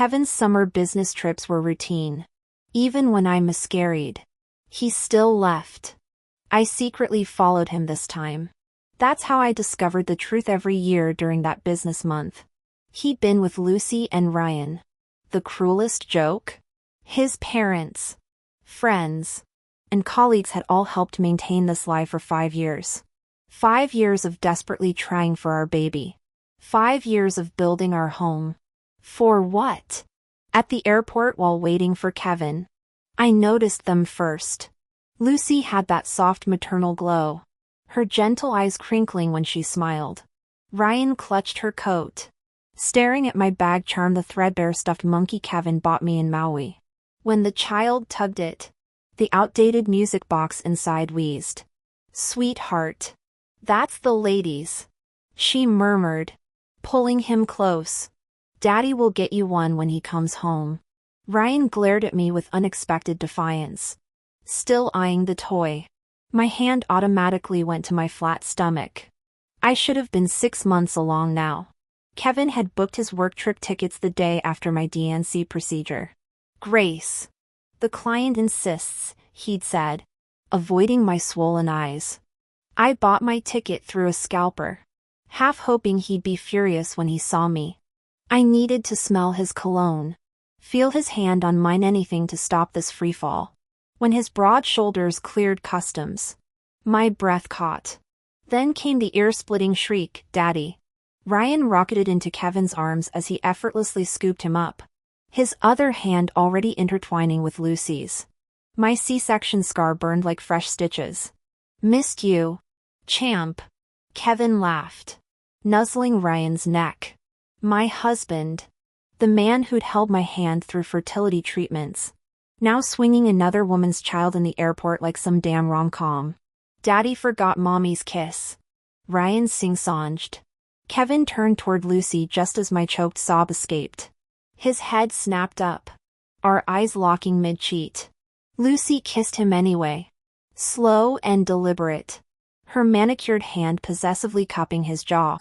Kevin's summer business trips were routine. Even when I miscarried, he still left. I secretly followed him this time. That's how I discovered the truth every year during that business month. He'd been with Lucy and Ryan. The cruelest joke? His parents, friends, and colleagues had all helped maintain this lie for 5 years. 5 years of desperately trying for our baby. 5 years of building our home. For what? At the airport while waiting for Kevin, I noticed them first. Lucy had that soft maternal glow, her gentle eyes crinkling when she smiled. Ryan clutched her coat, staring at my bag charm the threadbare stuffed monkey Kevin bought me in Maui. When the child tugged it, the outdated music box inside wheezed. "Sweetheart, that's the ladies," she murmured, pulling him close. "Daddy will get you one when he comes home." Ryan glared at me with unexpected defiance, still eyeing the toy. My hand automatically went to my flat stomach. I should have been 6 months along now. Kevin had booked his work trip tickets the day after my DNC procedure. "Grace, the client insists," he'd said, avoiding my swollen eyes. I bought my ticket through a scalper, half hoping he'd be furious when he saw me. I needed to smell his cologne, feel his hand on mine, anything to stop this freefall. When his broad shoulders cleared customs, my breath caught. Then came the ear-splitting shriek, "Daddy!" Ryan rocketed into Kevin's arms as he effortlessly scooped him up, his other hand already intertwining with Lucy's. My C-section scar burned like fresh stitches. "Missed you, champ," Kevin laughed, nuzzling Ryan's neck. My husband, the man who'd held my hand through fertility treatments, now swinging another woman's child in the airport like some damn rom-com. "Daddy forgot mommy's kiss," Ryan sing-songed. Kevin turned toward Lucy just as my choked sob escaped. His head snapped up, our eyes locking mid-cheat. Lucy kissed him anyway, slow and deliberate, her manicured hand possessively cupping his jaw.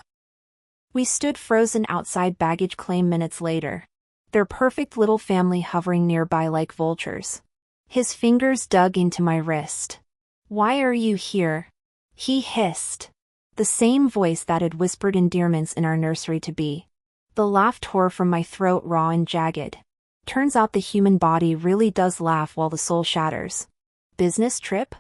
We stood frozen outside baggage claim minutes later, their perfect little family hovering nearby like vultures. His fingers dug into my wrist. "Why are you here?" he hissed, the same voice that had whispered endearments in our nursery-to-be. The laugh tore from my throat, raw and jagged. Turns out the human body really does laugh while the soul shatters. "Business trip?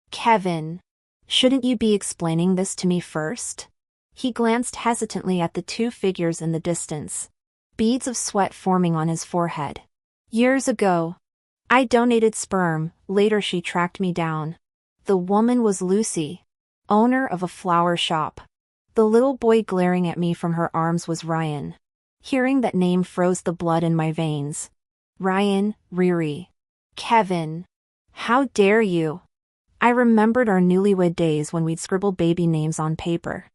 Kevin, shouldn't you be explaining this to me first?" He glanced hesitantly at the 2 figures in the distance, beads of sweat forming on his forehead. "Years ago, I donated sperm," later she tracked me down. The woman was Lucy, owner of a flower shop. The little boy glaring at me from her arms was Ryan. Hearing that name froze the blood in my veins. Ryan, Riri. Kevin. How dare you? I remembered our newlywed days when we'd scribble baby names on paper.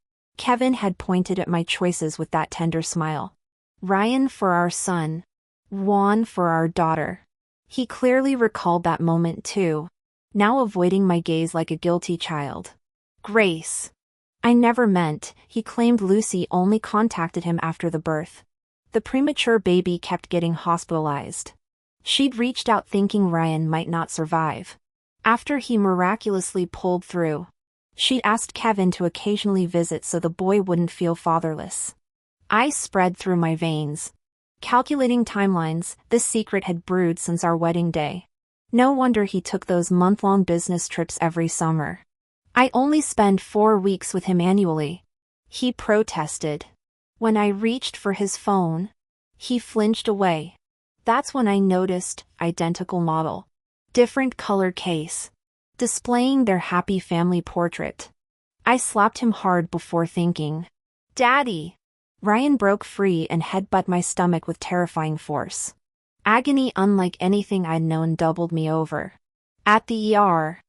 Kevin had pointed at my choices with that tender smile. Ryan for our son. Juan for our daughter. He clearly recalled that moment too, now avoiding my gaze like a guilty child. Grace. I never meant, he claimed Lucy only contacted him after the birth. The premature baby kept getting hospitalized. She'd reached out thinking Ryan might not survive. After he miraculously pulled through, she'd asked Kevin to occasionally visit so the boy wouldn't feel fatherless. I spread through my veins. Calculating timelines, this secret had brewed since our wedding day. No wonder he took those month-long business trips every summer. I only spend 4 weeks with him annually, he protested. When I reached for his phone, he flinched away. That's when I noticed, identical model, different color case, displaying their happy family portrait. I slapped him hard before thinking. Daddy! Ryan broke free and headbutted my stomach with terrifying force. Agony unlike anything I'd known doubled me over. At the ER,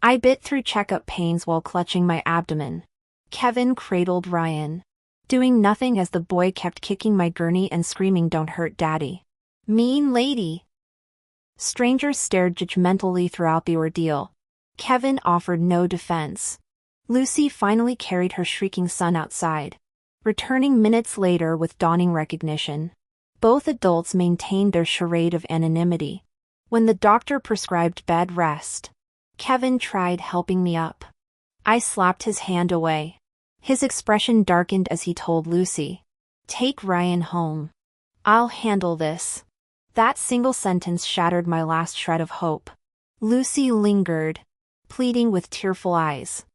I bit through checkup pains while clutching my abdomen. Kevin cradled Ryan, doing nothing as the boy kept kicking my gurney and screaming, "Don't hurt Daddy. Mean lady." Strangers stared judgmentally throughout the ordeal. Kevin offered no defense. Lucy finally carried her shrieking son outside, returning minutes later with dawning recognition. Both adults maintained their charade of anonymity. When the doctor prescribed bed rest, Kevin tried helping me up. I slapped his hand away. His expression darkened as he told Lucy, "Take Ryan home. I'll handle this." That single sentence shattered my last shred of hope. Lucy lingered, pleading with tearful eyes.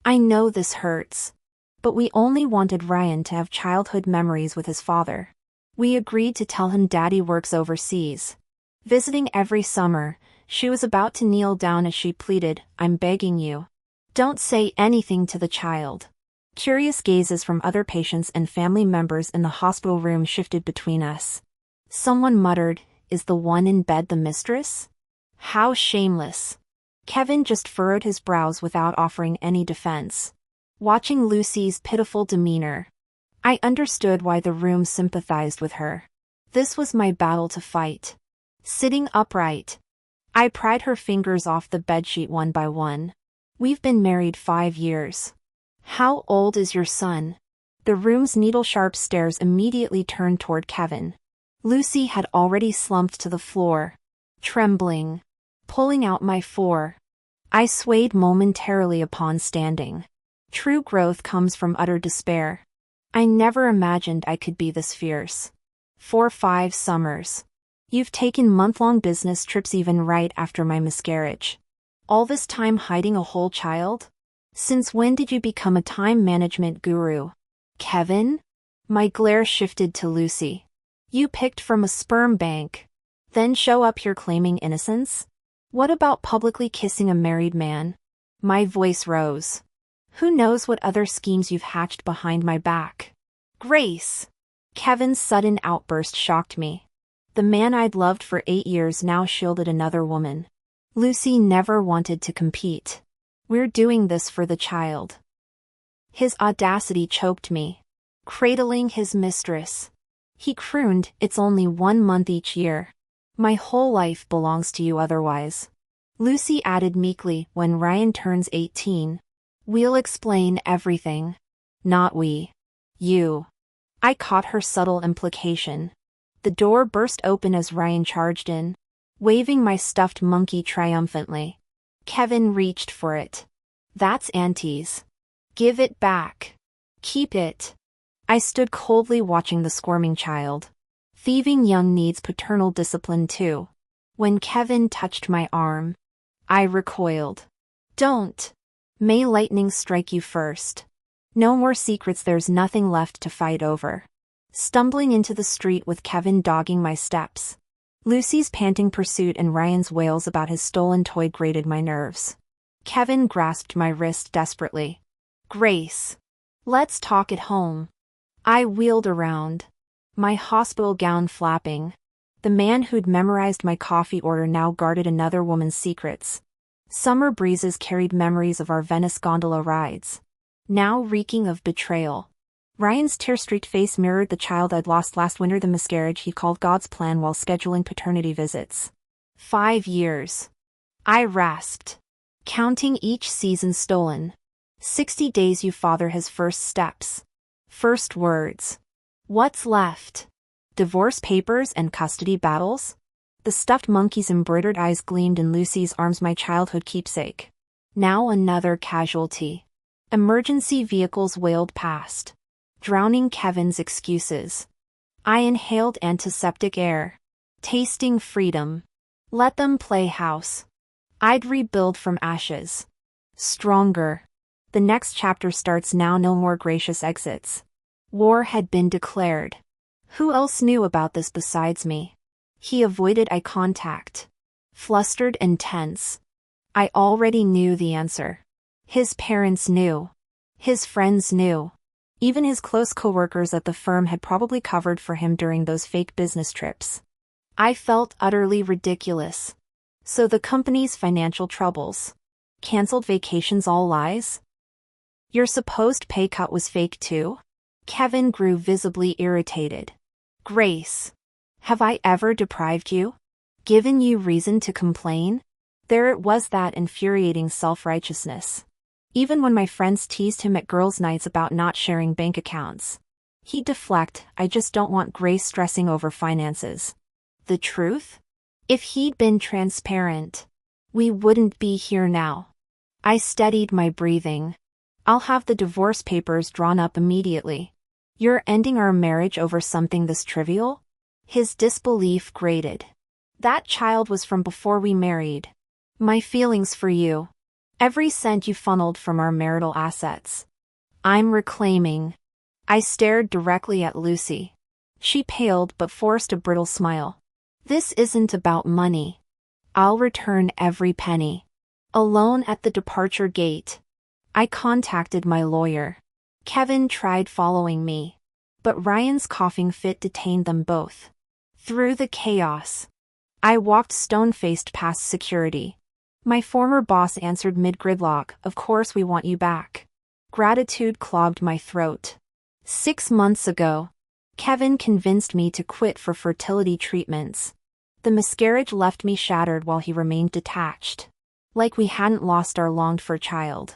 "I know this hurts, but we only wanted Ryan to have childhood memories with his father. We agreed to tell him Daddy works overseas, visiting every summer." She was about to kneel down as she pleaded, "I'm begging you. Don't say anything to the child." Curious gazes from other patients and family members in the hospital room shifted between us. Someone muttered, "Is the one in bed the mistress?" How shameless. Kevin just furrowed his brows without offering any defense. Watching Lucy's pitiful demeanor, I understood why the room sympathized with her. This was my battle to fight. Sitting upright, I pried her fingers off the bedsheet one by one. "We've been married 5 years. How old is your son?" The room's needle-sharp stares immediately turned toward Kevin. Lucy had already slumped to the floor, trembling, pulling out my fore. I swayed momentarily upon standing. True growth comes from utter despair. I never imagined I could be this fierce. For 5 summers. You've taken month-long business trips even right after my miscarriage. All this time hiding a whole child? Since when did you become a time management guru? Kevin? My glare shifted to Lucy. You picked from a sperm bank, then show up here claiming innocence? What about publicly kissing a married man? My voice rose. Who knows what other schemes you've hatched behind my back? Grace! Kevin's sudden outburst shocked me. The man I'd loved for 8 years now shielded another woman. Lucy never wanted to compete. We're doing this for the child. His audacity choked me. Cradling his mistress. He crooned, "It's only 1 month each year. My whole life belongs to you otherwise." Lucy added meekly, "When Ryan turns 18, we'll explain everything." Not we. You. I caught her subtle implication. The door burst open as Ryan charged in, waving my stuffed monkey triumphantly. Kevin reached for it. "That's Auntie's. Give it back. Keep it." I stood coldly watching the squirming child. Thieving young needs paternal discipline too. When Kevin touched my arm, I recoiled. "Don't. May lightning strike you first. No more secrets, there's nothing left to fight over." Stumbling into the street with Kevin dogging my steps. Lucy's panting pursuit and Ryan's wails about his stolen toy grated my nerves. Kevin grasped my wrist desperately. "Grace. Let's talk at home." I wheeled around, my hospital gown flapping. The man who'd memorized my coffee order now guarded another woman's secrets. Summer breezes carried memories of our Venice gondola rides, now reeking of betrayal. Ryan's tear-streaked face mirrored the child I'd lost last winter, the miscarriage he called God's plan while scheduling paternity visits. 5 years. I rasped, counting each season stolen. 60 days you father his first steps. First words. What's left? Divorce papers and custody battles? The stuffed monkey's embroidered eyes gleamed in Lucy's arms, my childhood keepsake. Now another casualty. Emergency vehicles wailed past, drowning Kevin's excuses. I inhaled antiseptic air, tasting freedom. Let them play house. I'd rebuild from ashes. Stronger. The next chapter starts now, no more gracious exits. War had been declared. Who else knew about this besides me? He avoided eye contact. Flustered and tense. I already knew the answer. His parents knew. His friends knew. Even his close coworkers at the firm had probably covered for him during those fake business trips. I felt utterly ridiculous. So the company's financial troubles. Cancelled vacations, all lies? Your supposed pay cut was fake too? Kevin grew visibly irritated. Grace. Have I ever deprived you? Given you reason to complain? There it was, that infuriating self-righteousness. Even when my friends teased him at girls' nights about not sharing bank accounts. He'd deflect, I just don't want Grace stressing over finances. The truth? If he'd been transparent, we wouldn't be here now. I steadied my breathing. I'll have the divorce papers drawn up immediately. You're ending our marriage over something this trivial? His disbelief grated. That child was from before we married. My feelings for you. Every cent you funneled from our marital assets. I'm reclaiming. I stared directly at Lucy. She paled but forced a brittle smile. This isn't about money. I'll return every penny. Alone at the departure gate, I contacted my lawyer. Kevin tried following me, but Ryan's coughing fit detained them both. Through the chaos, I walked stone-faced past security. My former boss answered mid-gridlock, "Of course we want you back." Gratitude clogged my throat. 6 months ago, Kevin convinced me to quit for fertility treatments. The miscarriage left me shattered while he remained detached. Like we hadn't lost our longed-for child.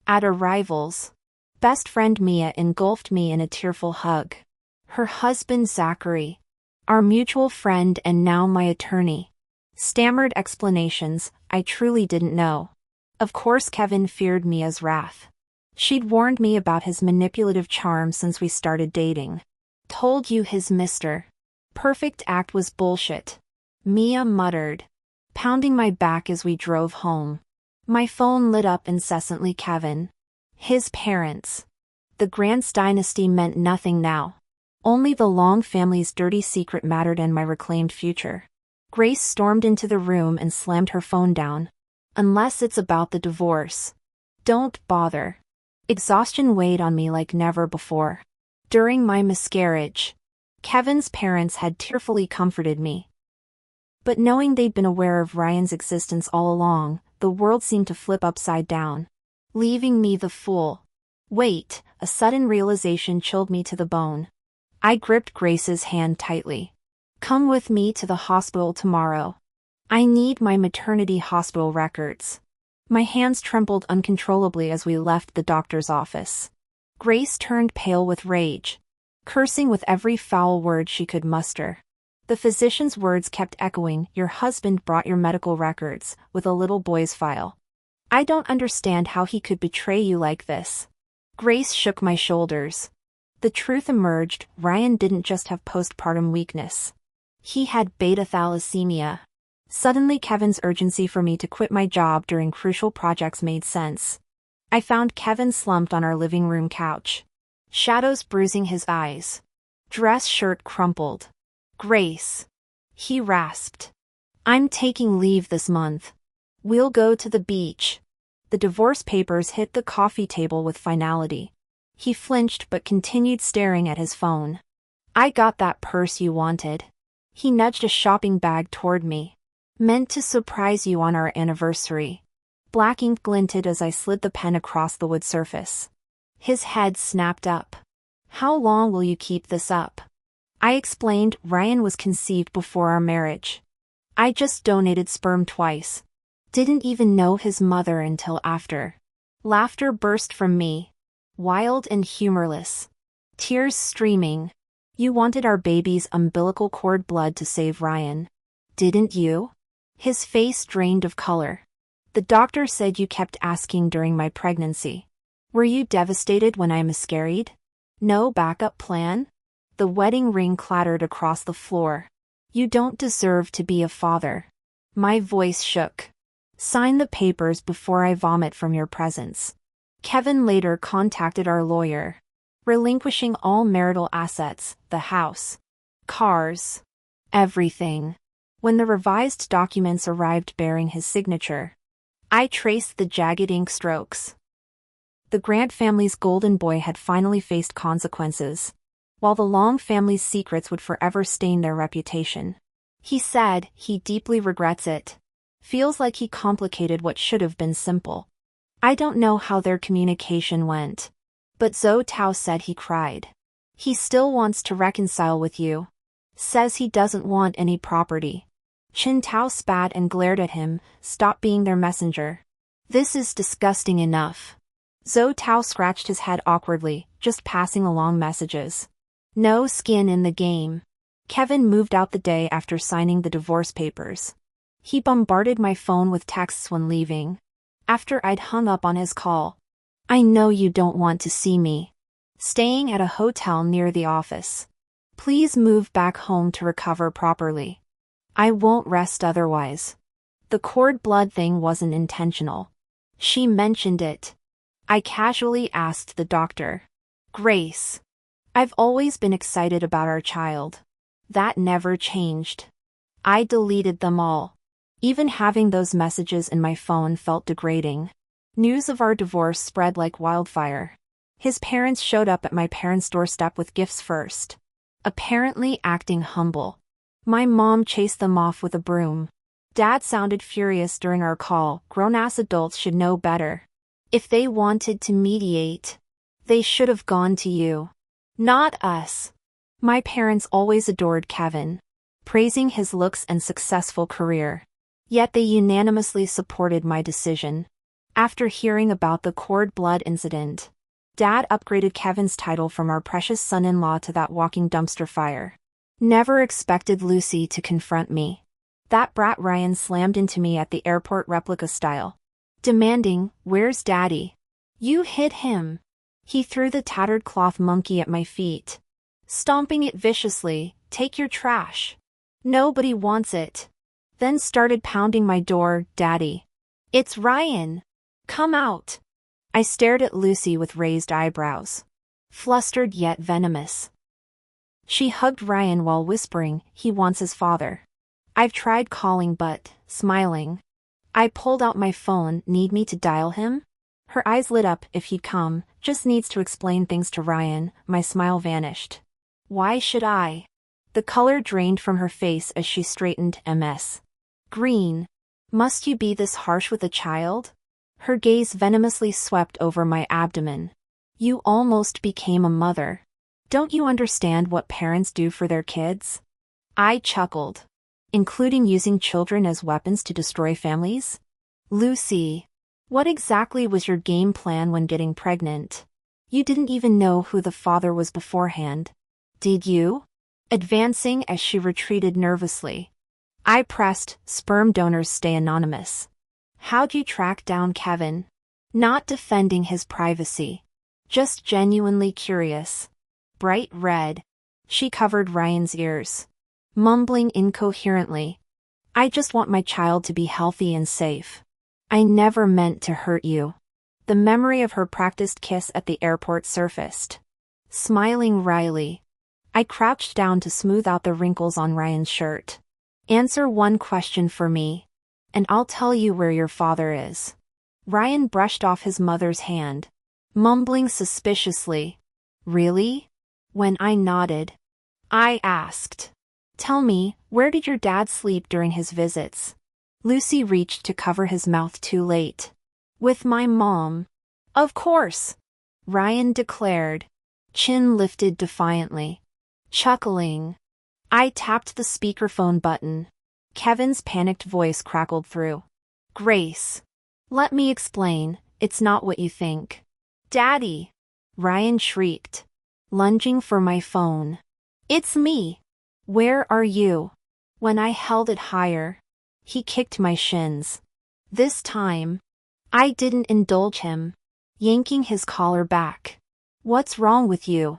At arrivals, best friend Mia engulfed me in a tearful hug. Her husband Zachary, our mutual friend and now my attorney, stammered explanations I truly didn't know. Of course Kevin feared Mia's wrath. She'd warned me about his manipulative charm since we started dating. Told you his Mr. Perfect act was bullshit, Mia muttered, pounding my back as we drove home. My phone lit up incessantly. Kevin. His parents. The Grant's dynasty meant nothing now. Only the Long family's dirty secret mattered and my reclaimed future. Grace stormed into the room and slammed her phone down. Unless it's about the divorce, don't bother. Exhaustion weighed on me like never before. During my miscarriage, Kevin's parents had tearfully comforted me. But knowing they'd been aware of Ryan's existence all along, the world seemed to flip upside down, leaving me the fool. Wait, a sudden realization chilled me to the bone. I gripped Grace's hand tightly. Come with me to the hospital tomorrow. I need my maternity hospital records. My hands trembled uncontrollably as we left the doctor's office. Grace turned pale with rage, cursing with every foul word she could muster. The physician's words kept echoing, "Your husband brought your medical records, with a little boy's file. I don't understand how he could betray you like this." Grace shook my shoulders. The truth emerged, Ryan didn't just have postpartum weakness. He had beta thalassemia. Suddenly Kevin's urgency for me to quit my job during crucial projects made sense. I found Kevin slumped on our living room couch, shadows bruising his eyes. Dress shirt crumpled. "Grace," he rasped. "I'm taking leave this month. We'll go to the beach." The divorce papers hit the coffee table with finality. He flinched but continued staring at his phone. "I got that purse you wanted." He nudged a shopping bag toward me. "Meant to surprise you on our anniversary." Black ink glinted as I slid the pen across the wood surface. His head snapped up. "How long will you keep this up?" I explained, Ryan was conceived before our marriage. I just donated sperm twice. Didn't even know his mother until after. Laughter burst from me. Wild and humorless. Tears streaming. "You wanted our baby's umbilical cord blood to save Ryan. Didn't you?" His face drained of color. "The doctor said you kept asking during my pregnancy. Were you devastated when I miscarried? No backup plan?" The wedding ring clattered across the floor. "You don't deserve to be a father." My voice shook. "Sign the papers before I vomit from your presence." Kevin later contacted our lawyer, relinquishing all marital assets, the house, cars, everything. When the revised documents arrived bearing his signature, I traced the jagged ink strokes. The Grant family's golden boy had finally faced consequences, while the Long family's secrets would forever stain their reputation. He said he deeply regrets it. Feels like he complicated what should have been simple. I don't know how their communication went, but Zhou Tao said he cried. He still wants to reconcile with you. Says he doesn't want any property. Qin Tao spat and glared at him, "Stop being their messenger. This is disgusting enough." Zhou Tao scratched his head awkwardly, "Just passing along messages." No skin in the game. Kevin moved out the day after signing the divorce papers. He bombarded my phone with texts when leaving. After I'd hung up on his call. I know you don't want to see me. Staying at a hotel near the office. Please move back home to recover properly. I won't rest otherwise. The cord blood thing wasn't intentional. She mentioned it. I casually asked the doctor. Grace. I've always been excited about our child. That never changed. I deleted them all. Even having those messages in my phone felt degrading. News of our divorce spread like wildfire. His parents showed up at my parents' doorstep with gifts first. Apparently acting humble. My mom chased them off with a broom. Dad sounded furious during our call. Grown-ass adults should know better. If they wanted to mediate, they should have gone to you. Not us. My parents always adored Kevin, praising his looks and successful career. Yet they unanimously supported my decision. After hearing about the cord blood incident, Dad upgraded Kevin's title from our precious son-in-law to that walking dumpster fire. Never expected Lucy to confront me. That brat Ryan slammed into me at the airport replica style, demanding, "Where's Daddy? You hit him." He threw the tattered cloth monkey at my feet, stomping it viciously. "Take your trash. Nobody wants it." Then started pounding my door. "Daddy. It's Ryan. Come out." I stared at Lucy with raised eyebrows, flustered yet venomous. She hugged Ryan while whispering, "He wants his father." I've tried calling but, smiling. I pulled out my phone. "Need me to dial him?" Her eyes lit up. "If he'd come, just needs to explain things to Ryan." My smile vanished. "Why should I?" The color drained from her face as she straightened. "MS. Green. Must you be this harsh with a child?" Her gaze venomously swept over my abdomen. "You almost became a mother. Don't you understand what parents do for their kids?" I chuckled. "Including using children as weapons to destroy families?" "Lucy, what exactly was your game plan when getting pregnant? You didn't even know who the father was beforehand. Did you?" Advancing as she retreated nervously. I pressed, "Sperm donors stay anonymous." "How'd you track down Kevin?" Not defending his privacy. Just genuinely curious. Bright red. She covered Ryan's ears, mumbling incoherently. "I just want my child to be healthy and safe. I never meant to hurt you." The memory of her practiced kiss at the airport surfaced. Smiling wryly, I crouched down to smooth out the wrinkles on Ryan's shirt. "Answer one question for me, and I'll tell you where your father is." Ryan brushed off his mother's hand, mumbling suspiciously. "Really?" When I nodded, I asked, "Tell me, where did your dad sleep during his visits?" Lucy reached to cover his mouth too late. "With my mom." "Of course," Ryan declared, chin lifted defiantly. Chuckling, I tapped the speakerphone button. Kevin's panicked voice crackled through. "Grace, let me explain, it's not what you think." "Daddy!" Ryan shrieked, lunging for my phone. "It's me. Where are you?" When I held it higher, he kicked my shins. This time, I didn't indulge him, yanking his collar back. "What's wrong with you?"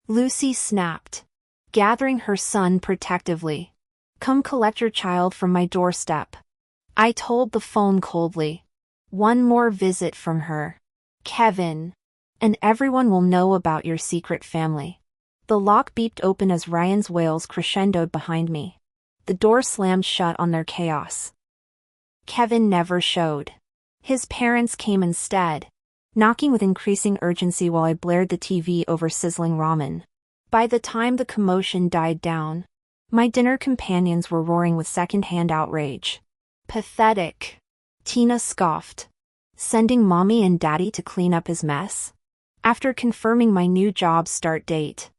Lucy snapped, gathering her son protectively. "Come collect your child from my doorstep." I told the phone coldly. "One more visit from her, Kevin, and everyone will know about your secret family." The lock beeped open as Ryan's wails crescendoed behind me. The door slammed shut on their chaos. Kevin never showed. His parents came instead, knocking with increasing urgency while I blared the TV over sizzling ramen. By the time the commotion died down, my dinner companions were roaring with second-hand outrage. "Pathetic," Tina scoffed. "Sending mommy and daddy to clean up his mess?" After confirming my new job start date,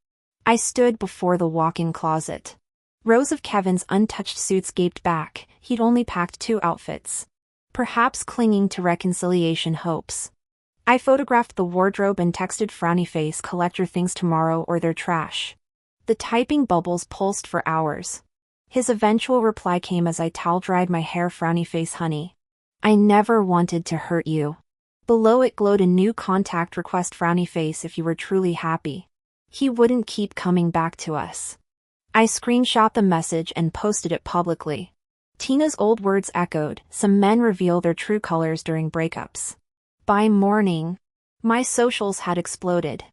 I stood before the walk-in closet. Rows of Kevin's untouched suits gaped back. He'd only packed 2 outfits, perhaps clinging to reconciliation hopes. I photographed the wardrobe and texted frowny face, "Collect your things tomorrow or they're trash." The typing bubbles pulsed for hours. His eventual reply came as I towel-dried my hair. Frowny face, honey. I never wanted to hurt you. Below it glowed a new contact request. Frowny face, if you were truly happy, he wouldn't keep coming back to us. I screenshot the message and posted it publicly. Tina's old words echoed, some men reveal their true colors during breakups. By morning, my socials had exploded.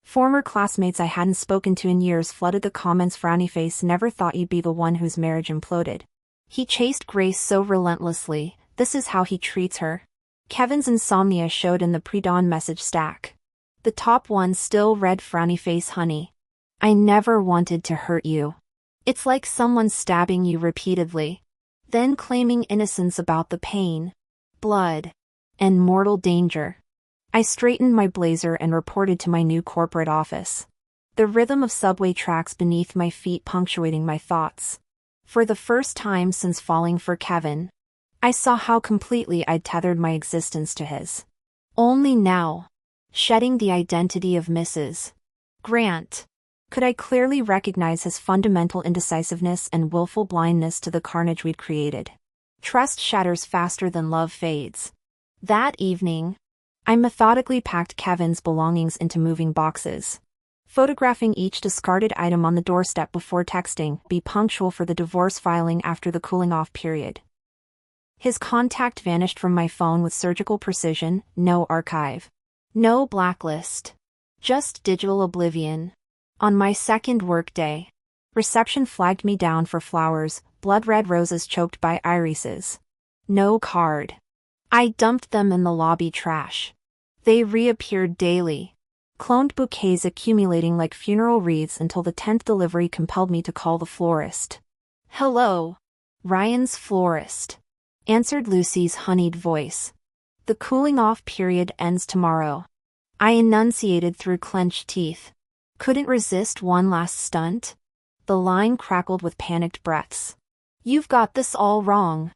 Former classmates I hadn't spoken to in years flooded the comments. Frowny face, never thought you'd be the one whose marriage imploded. He chased Grace so relentlessly, this is how he treats her. Kevin's insomnia showed in the pre-dawn message stack. The top one still read, Frowny face, honey. I never wanted to hurt you. It's like someone stabbing you repeatedly, then claiming innocence about the pain, blood, and mortal danger. I straightened my blazer and reported to my new corporate office. The rhythm of subway tracks beneath my feet punctuating my thoughts. For the first time since falling for Kevin, I saw how completely I'd tethered my existence to his. Only now, shedding the identity of Mrs. Grant, could I clearly recognize his fundamental indecisiveness and willful blindness to the carnage we'd created. Trust shatters faster than love fades. That evening, I methodically packed Kevin's belongings into moving boxes, photographing each discarded item on the doorstep before texting, be punctual for the divorce filing after the cooling-off period. His contact vanished from my phone with surgical precision, no archive, no blacklist, just digital oblivion. On my second workday, reception flagged me down for flowers, blood-red roses choked by irises. No card. I dumped them in the lobby trash. They reappeared daily, cloned bouquets accumulating like funeral wreaths until the 10th delivery compelled me to call the florist. Hello, Ryan's florist, answered Lucy's honeyed voice. The cooling-off period ends tomorrow. I enunciated through clenched teeth. Couldn't resist one last stunt? The line crackled with panicked breaths. You've got this all wrong.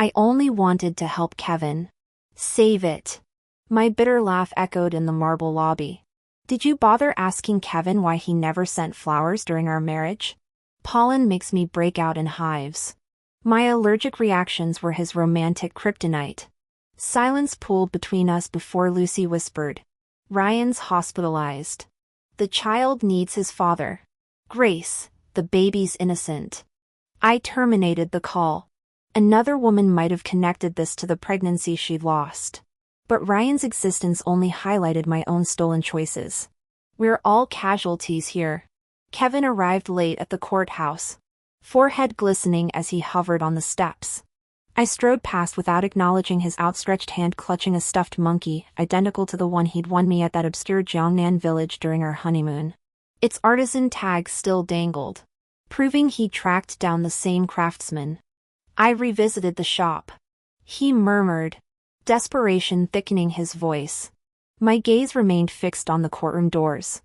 I only wanted to help Kevin. Save it. My bitter laugh echoed in the marble lobby. Did you bother asking Kevin why he never sent flowers during our marriage? Pollen makes me break out in hives. My allergic reactions were his romantic kryptonite. Silence pooled between us before Lucy whispered, Ryan's hospitalized. The child needs his father. Grace, the baby's innocent. I terminated the call. Another woman might have connected this to the pregnancy she'd lost. But Ryan's existence only highlighted my own stolen choices. We're all casualties here. Kevin arrived late at the courthouse, forehead glistening as he hovered on the steps. I strode past without acknowledging his outstretched hand clutching a stuffed monkey, identical to the one he'd won me at that obscure Jiangnan village during our honeymoon. Its artisan tag still dangled, proving he'd tracked down the same craftsman. I revisited the shop. He murmured, desperation thickening his voice. My gaze remained fixed on the courtroom doors.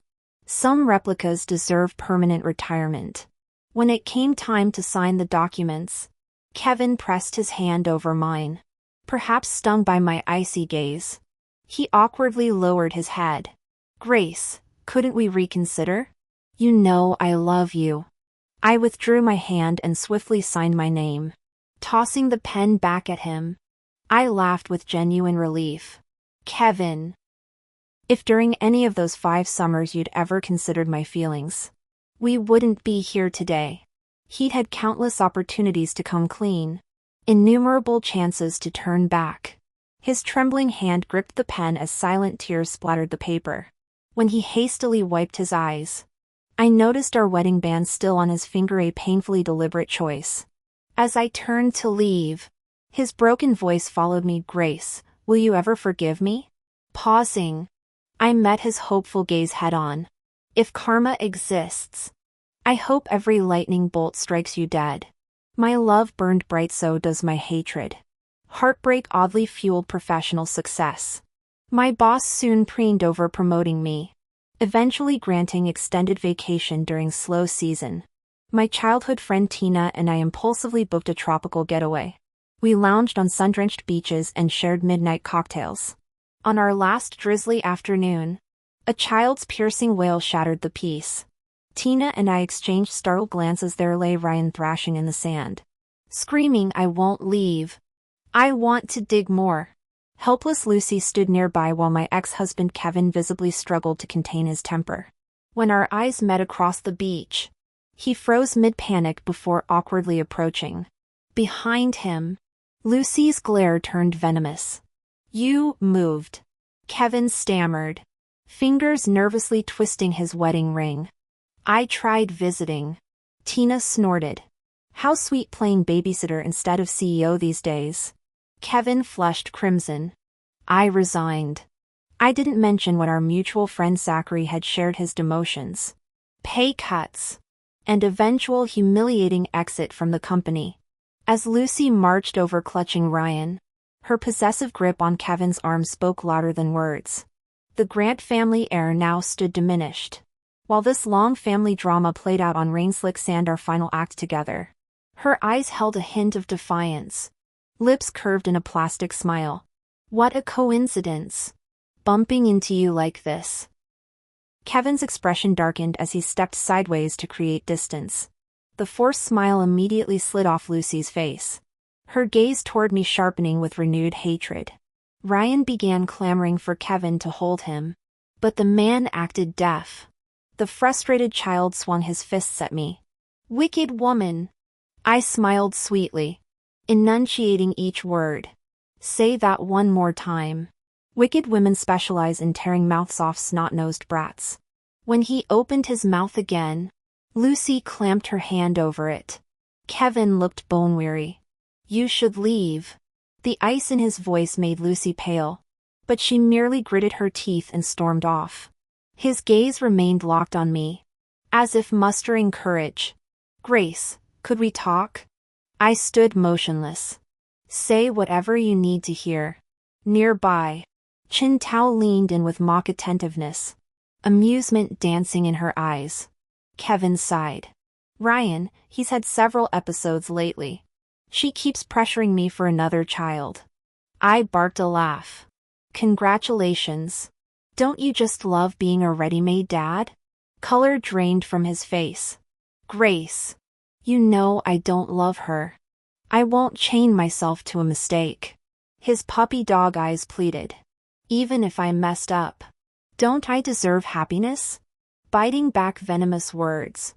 Some replicas deserve permanent retirement. When it came time to sign the documents, Kevin pressed his hand over mine, perhaps stung by my icy gaze. He awkwardly lowered his head. Grace, couldn't we reconsider? You know I love you. I withdrew my hand and swiftly signed my name, tossing the pen back at him. I laughed with genuine relief. Kevin. If during any of those 5 summers you'd ever considered my feelings, we wouldn't be here today. He'd had countless opportunities to come clean, innumerable chances to turn back. His trembling hand gripped the pen as silent tears splattered the paper. When he hastily wiped his eyes, I noticed our wedding band still on his finger, a painfully deliberate choice. As I turned to leave, his broken voice followed me. Grace, will you ever forgive me? Pausing, I met his hopeful gaze head-on. If karma exists, I hope every lightning bolt strikes you dead. My love burned bright, so does my hatred. Heartbreak oddly fueled professional success. My boss soon preened over promoting me, eventually granting extended vacation during slow season. My childhood friend Tina and I impulsively booked a tropical getaway. We lounged on sun-drenched beaches and shared midnight cocktails. On our last drizzly afternoon, a child's piercing wail shattered the peace. Tina and I exchanged startled glances. There lay Ryan thrashing in the sand, screaming, "I won't leave. I want to dig more." Helpless Lucy stood nearby while my ex-husband Kevin visibly struggled to contain his temper. When our eyes met across the beach, he froze mid-panic before awkwardly approaching. Behind him, Lucy's glare turned venomous. "You moved," Kevin stammered, fingers nervously twisting his wedding ring. "I tried visiting," Tina snorted. "How sweet, playing babysitter instead of CEO these days." Kevin flushed crimson. "I resigned. I didn't mention what our mutual friend Zachary had shared: his demotions, pay cuts, and eventual humiliating exit from the company." As Lucy marched over clutching Ryan, her possessive grip on Kevin's arm spoke louder than words. The Grant family heir now stood diminished. While this long family drama played out on rain-slick sand, our final act together. Her eyes held a hint of defiance, lips curved in a plastic smile. "What a coincidence. Bumping into you like this." Kevin's expression darkened as he stepped sideways to create distance. The forced smile immediately slid off Lucy's face, her gaze toward me sharpening with renewed hatred. Ryan began clamoring for Kevin to hold him, but the man acted deaf. The frustrated child swung his fists at me. "Wicked woman." I smiled sweetly, enunciating each word. "Say that one more time." Wicked women specialize in tearing mouths off snot-nosed brats. When he opened his mouth again, Lucy clamped her hand over it. Kevin looked bone-weary. "You should leave." The ice in his voice made Lucy pale, but she merely gritted her teeth and stormed off. His gaze remained locked on me, as if mustering courage. "Grace, could we talk?" I stood motionless. "Say whatever you need to hear." Nearby, Chin Tao leaned in with mock attentiveness, amusement dancing in her eyes. Kevin sighed. "Ryan, he's had several episodes lately. She keeps pressuring me for another child." I barked a laugh. "Congratulations. Don't you just love being a ready-made dad?" Color drained from his face. "Grace, you know I don't love her. I won't chain myself to a mistake." His puppy dog eyes pleaded. "Even if I messed up, don't I deserve happiness?" Biting back venomous words,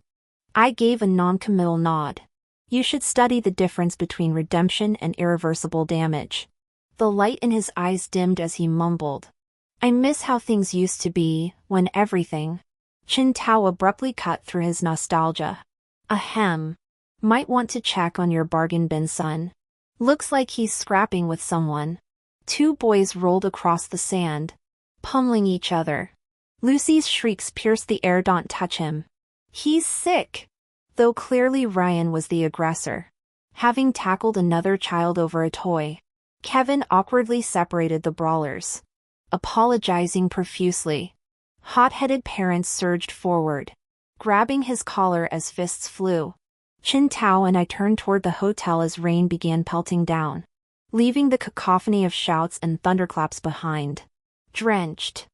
I gave a non-committal nod. "You should study the difference between redemption and irreversible damage." The light in his eyes dimmed as he mumbled, "I miss how things used to be, when everything—" Chin Tao abruptly cut through his nostalgia. "Ahem. Might want to check on your bargain bin son. Looks like he's scrapping with someone." Two boys rolled across the sand, pummeling each other. Lucy's shrieks pierced the air. "Don't touch him. He's sick." Though clearly Ryan was the aggressor, having tackled another child over a toy. Kevin awkwardly separated the brawlers, apologizing profusely. Hot-headed parents surged forward, grabbing his collar as fists flew. Chin Tao and I turned toward the hotel as rain began pelting down, leaving the cacophony of shouts and thunderclaps behind. Drenched,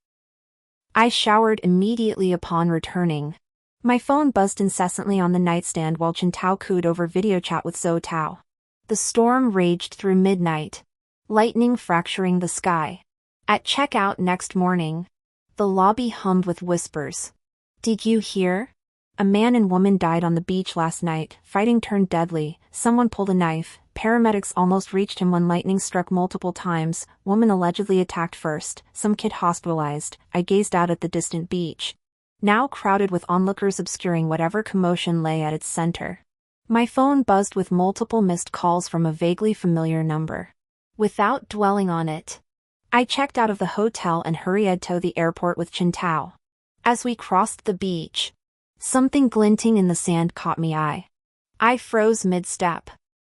I showered immediately upon returning. My phone buzzed incessantly on the nightstand while Chin Tao cooed over video chat with Zhou Tao. The storm raged through midnight, lightning fracturing the sky. At checkout next morning, the lobby hummed with whispers. "Did you hear? A man and woman died on the beach last night. Fighting turned deadly. Someone pulled a knife. Paramedics almost reached him when lightning struck multiple times. Woman allegedly attacked first. Some kid hospitalized." I gazed out at the distant beach, now crowded with onlookers obscuring whatever commotion lay at its center. My phone buzzed with multiple missed calls from a vaguely familiar number. Without dwelling on it, I checked out of the hotel and hurried to the airport with Chin Tao. As we crossed the beach, something glinting in the sand caught my eye. I froze mid-step,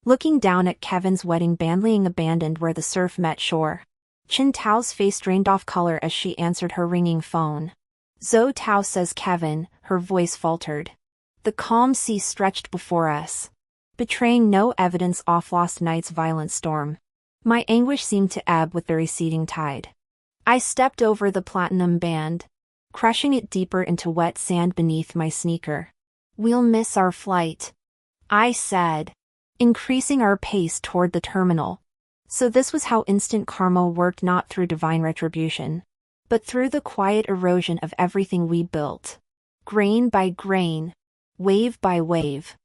looking down at Kevin's wedding band laying abandoned where the surf met shore. Chin Tao's face drained off color as she answered her ringing phone. "Zhou Tao," says Kevin, her voice faltered. The calm sea stretched before us, betraying no evidence of last night's violent storm. My anguish seemed to ebb with the receding tide. I stepped over the platinum band, crushing it deeper into wet sand beneath my sneaker. "We'll miss our flight," I said, increasing our pace toward the terminal. So this was how instant karma worked, not through divine retribution, but through the quiet erosion of everything we built. Grain by grain, wave by wave,